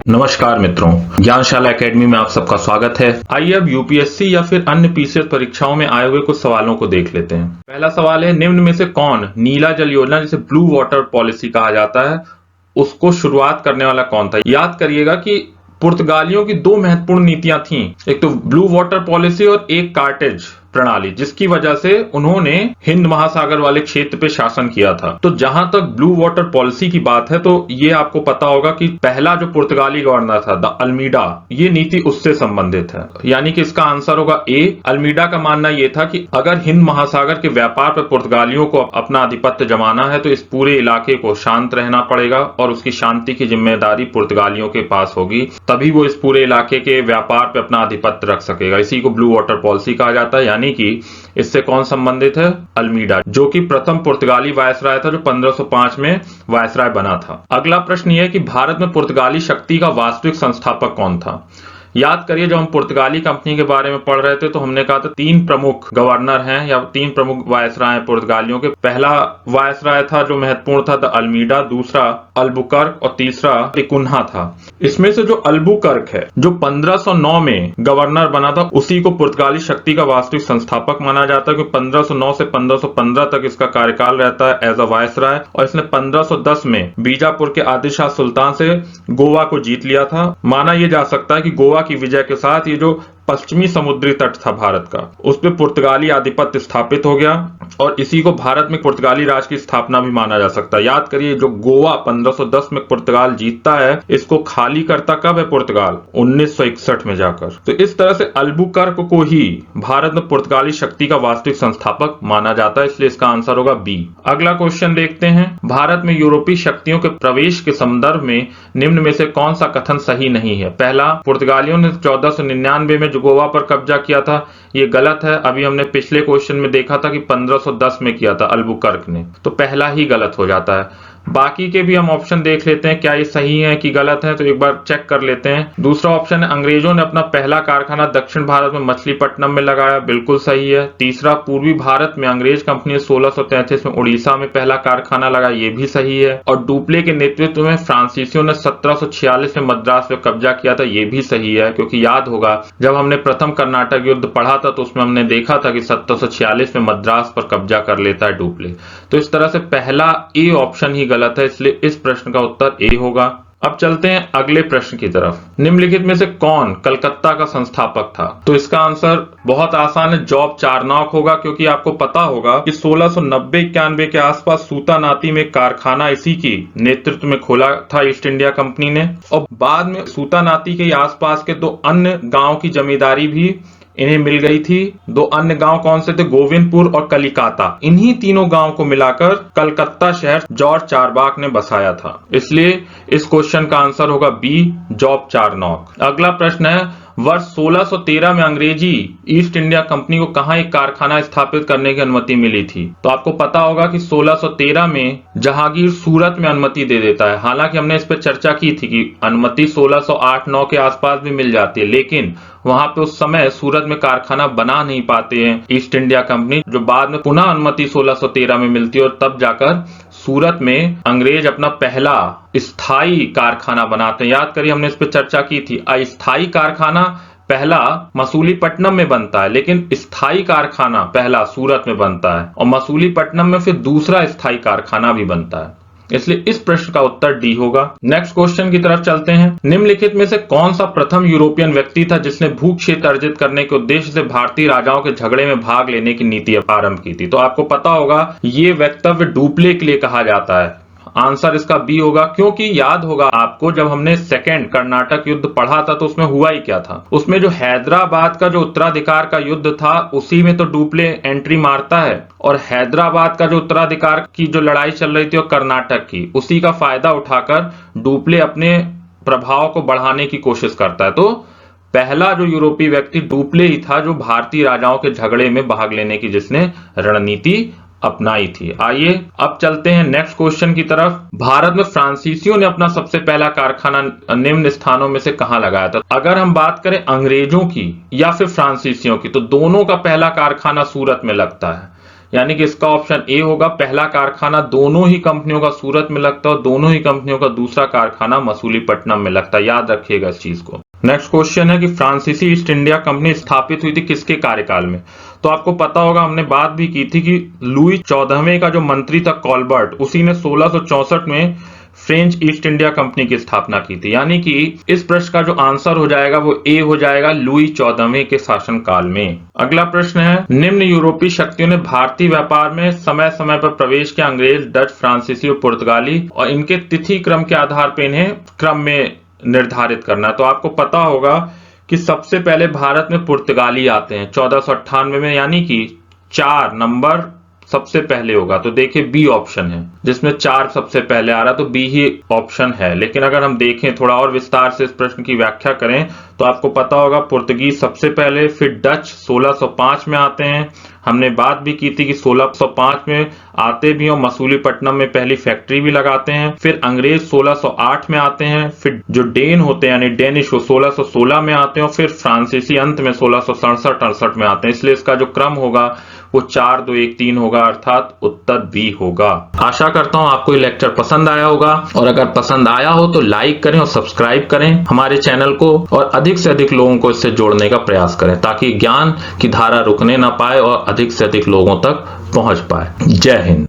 नमस्कार मित्रों, ज्ञानशाला एकेडमी में आप सबका स्वागत है। आइए अब यूपीएससी या फिर अन्य पीसीएस परीक्षाओं में आए हुए कुछ सवालों को देख लेते हैं। पहला सवाल है, निम्न में से कौन नीला जल योजना जिसे ब्लू वाटर पॉलिसी कहा जाता है उसको शुरुआत करने वाला कौन था? याद करिएगा कि पुर्तगालियों की दो महत्वपूर्ण नीतियां थीं, एक तो ब्लू वाटर पॉलिसी और एक कार्टेज प्रणाली, जिसकी वजह से उन्होंने हिंद महासागर वाले क्षेत्र पे शासन किया था। तो जहां तक ब्लू वाटर पॉलिसी की बात है तो ये आपको पता होगा कि पहला जो पुर्तगाली गवर्नर था द अल्मीडा, ये नीति उससे संबंधित है, यानी कि इसका आंसर होगा ए। अल्मीडा का मानना यह था कि अगर हिंद महासागर के व्यापार पर पुर्तगालियों को अपना आधिपत्य जमाना है तो इस पूरे इलाके को शांत रहना पड़ेगा और उसकी शांति की जिम्मेदारी पुर्तगालियों के पास होगी, तभी वो इस पूरे इलाके के व्यापार पर अपना आधिपत्य रख सकेगा। इसी को ब्लू वाटर पॉलिसी कहा जाता है। यानी कि इससे कौन संबंधित है? अल्मीडा, जो कि प्रथम पुर्तगाली वायसराय था जो 1505 में वायसराय बना था। अगला प्रश्न यह है कि भारत में पुर्तगाली शक्ति का वास्तविक संस्थापक कौन था? याद करिए, जब हम पुर्तगाली कंपनी के बारे में पढ़ रहे थे तो हमने कहा था तीन प्रमुख गवर्नर हैं या तीन प्रमुख वायसराय हैं पुर्तगालियों के। पहला वायसराय था जो महत्वपूर्ण था द अल्मीडा, दूसरा अल्बुकर्क और तीसरा तिकुन्हा था। इसमें से जो अल्बुकर्क है जो 1509 में गवर्नर बना था, उसी को पुर्तगाली शक्ति का वास्तविक संस्थापक माना जाता है, क्योंकि 1509 से 1515 तक इसका कार्यकाल रहता है एज अ वायसराय, और इसने 1510 में बीजापुर के आदिलशाह सुल्तान से गोवा को जीत लिया था। माना यह जा सकता है कि गोवा की विजय के साथ ये जो पश्चिमी समुद्री तट था भारत का, उस पर पुर्तगाली आधिपत्य स्थापित हो गया और इसी को भारत में पुर्तगाली राज की स्थापना भी माना जा सकता है। याद करिए, जो गोवा 1510 में पुर्तगाल जीतता है, इसको खाली करता कब है पुर्तगाल? 1961 में जाकर। तो इस तरह से अल्बुकर्क को ही भारत में पुर्तगाली शक्ति का वास्तविक संस्थापक माना जाता है, इसलिए इसका आंसर होगा बी। अगला क्वेश्चन देखते हैं, भारत में यूरोपीय शक्तियों के प्रवेश के संदर्भ में निम्न में से कौन सा कथन सही नहीं है? पहला, पुर्तगालियों ने 1499 में गोवा पर कब्जा किया था, ये गलत है। अभी हमने पिछले क्वेश्चन में देखा था कि 1510 में किया था अल्बुकर्क ने, तो पहला ही गलत हो जाता है। बाकी के भी हम ऑप्शन देख लेते हैं, क्या ये सही है कि गलत है, तो एक बार चेक कर लेते हैं। दूसरा ऑप्शन है, अंग्रेजों ने अपना पहला कारखाना दक्षिण भारत में मछलीपट्टनम में लगाया, बिल्कुल सही है। तीसरा, पूर्वी भारत में अंग्रेज कंपनी ने 1633 में उड़ीसा में पहला कारखाना लगाया, ये भी सही है। और डुप्ले के नेतृत्व में फ्रांसीसियों ने 1746 में मद्रास में कब्जा किया था, ये भी सही है, क्योंकि याद होगा जब हमने प्रथम कर्नाटक युद्ध पढ़ा था तो उसमें हमने देखा था कि 1746 में मद्रास पर कब्जा कर लेता है डुप्ले। तो इस तरह से पहला ए ऑप्शन ही गलत है, इसलिए इस प्रश्न का उत्तर ए होगा। अब चलते हैं अगले प्रश्न की तरफ। निम्नलिखित में से कौन कलकत्ता का संस्थापक था? तो इसका आंसर बहुत आसान है, जॉब चारनॉक होगा, क्योंकि आपको पता होगा कि 1690-91 के आसपास सूतानाती में कारखाना इसी की नेतृत्व में खोला था ईस्ट इंडिया कंपनी ने, और बाद में सूतानाती के आसपास के दो अन्य गांव की जमींदारी भी इन्हें मिल गई थी। दो अन्य गांव कौन से थे? गोविंदपुर और कलिकाता। इन्हीं तीनों गांव को मिलाकर कलकत्ता शहर जॉर्ज चारबाग ने बसाया था, इसलिए इस क्वेश्चन का आंसर होगा बी, जॉब चारनॉक। अगला प्रश्न है, वर्ष 1613 में अंग्रेजी ईस्ट इंडिया कंपनी को कहां एक कारखाना स्थापित करने की अनुमति मिली थी? तो आपको पता होगा कि 1613 में जहांगीर सूरत में अनुमति दे देता है। हालांकि हमने इस पर चर्चा की थी कि अनुमति 1608-9 के आसपास भी मिल जाती है, लेकिन वहां पे उस समय सूरत में कारखाना बना नहीं पाते हैं ईस्ट इंडिया कंपनी, जो बाद में पुनः अनुमति 1613 में मिलती है और तब जाकर सूरत में अंग्रेज अपना पहला स्थायी कारखाना बनाते हैं। याद करिए, हमने इस पर चर्चा की थी। अस्थायी कारखाना पहला मसूलीपट्टनम में बनता है, लेकिन स्थायी कारखाना पहला सूरत में बनता है और मसूलीपट्टनम में फिर दूसरा स्थायी कारखाना भी बनता है, इसलिए इस प्रश्न का उत्तर डी होगा। नेक्स्ट क्वेश्चन की तरफ चलते हैं। निम्नलिखित में से कौन सा प्रथम यूरोपियन व्यक्ति था जिसने भू क्षेत्र अर्जित करने के उद्देश्य से भारतीय राजाओं के झगड़े में भाग लेने की नीति आरंभ की थी? तो आपको पता होगा ये वक्तव्य डुप्ले के लिए कहा जाता है। आंसर इसका बी होगा, क्योंकि याद होगा आपको जब हमने सेकेंड कर्नाटक युद्ध पढ़ा था तो उसमें हुआ ही क्या था? उसमें जो हैदराबाद का जो उत्तराधिकार का युद्ध था उसी में तो डुप्ले एंट्री मारता है, और हैदराबाद का जो उत्तराधिकार की जो लड़ाई चल रही थी वो कर्नाटक की, उसी का फायदा उठाकर डुप्ले अपने प्रभाव को बढ़ाने की कोशिश करता है। तो पहला जो यूरोपीय व्यक्ति डुप्ले ही था जो भारतीय राजाओं के झगड़े में भाग लेने की जिसने रणनीति अपनाई थी। आइए अब चलते हैं नेक्स्ट क्वेश्चन की तरफ। भारत में फ्रांसीसियों ने अपना सबसे पहला कारखाना निम्न स्थानों में से कहां लगाया था? अगर हम बात करें अंग्रेजों की या फिर फ्रांसीसियों की, तो दोनों का पहला कारखाना सूरत में लगता है। यानी कि इसका ऑप्शन ए होगा। पहला कारखाना दोनों ही कंपनियों का सूरत में लगता है और दोनों ही कंपनियों का दूसरा कारखाना मसूलीपट्टनम में लगता है। याद रखिएगा इस चीज को। नेक्स्ट क्वेश्चन है कि फ्रांसीसी ईस्ट इंडिया कंपनी स्थापित हुई थी किसके कार्यकाल में? तो आपको पता होगा, हमने बात भी की थी कि लुई 14वें का जो मंत्री था कॉलबर्ट, उसी ने 1664 में फ्रेंच ईस्ट इंडिया कंपनी की स्थापना की थी। यानी कि इस प्रश्न का जो आंसर हो जाएगा वो ए हो जाएगा, लुई 14वें के शासनकाल में। अगला प्रश्न है, निम्न यूरोपीय शक्तियों ने भारतीय व्यापार में समय समय पर प्रवेश किया। अंग्रेज, डच, फ्रांसीसी और पुर्तगाली, और इनके तिथि क्रम के आधार पर इन्हें क्रम में निर्धारित करना है। तो आपको पता होगा कि सबसे पहले भारत में पुर्तगाली आते हैं 1498 में, यानी कि 4 नंबर सबसे पहले होगा। तो देखिए बी ऑप्शन है जिसमें 4 सबसे पहले आ रहा, तो बी ही ऑप्शन है। लेकिन अगर हम देखें थोड़ा और विस्तार से इस प्रश्न की व्याख्या करें तो आपको पता होगा पुर्तगीज सबसे पहले, फिर डच 1605 में आते हैं। हमने बात भी की थी कि 1605 में आते भी और मसूलीपट्टनम में पहली फैक्ट्री भी लगाते हैं। फिर अंग्रेज 1608 में आते हैं। फिर जो डेन होते हैं यानी डेनिश, वो 1616 में आते हैं और फिर फ्रांसीसी अंत में 1667-68 में आते हैं। इसलिए इसका जो क्रम होगा वो 4 2 1 3 होगा, अर्थात उत्तर बी होगा। आशा करता हूं आपको ये लेक्चर पसंद आया होगा, और अगर पसंद आया हो तो लाइक करें और सब्सक्राइब करें हमारे चैनल को, और अधिक से अधिक लोगों को इससे जोड़ने का प्रयास करें ताकि ज्ञान की धारा रुकने ना पाए और अधिक से अधिक लोगों तक पहुंच पाए। जय हिंद।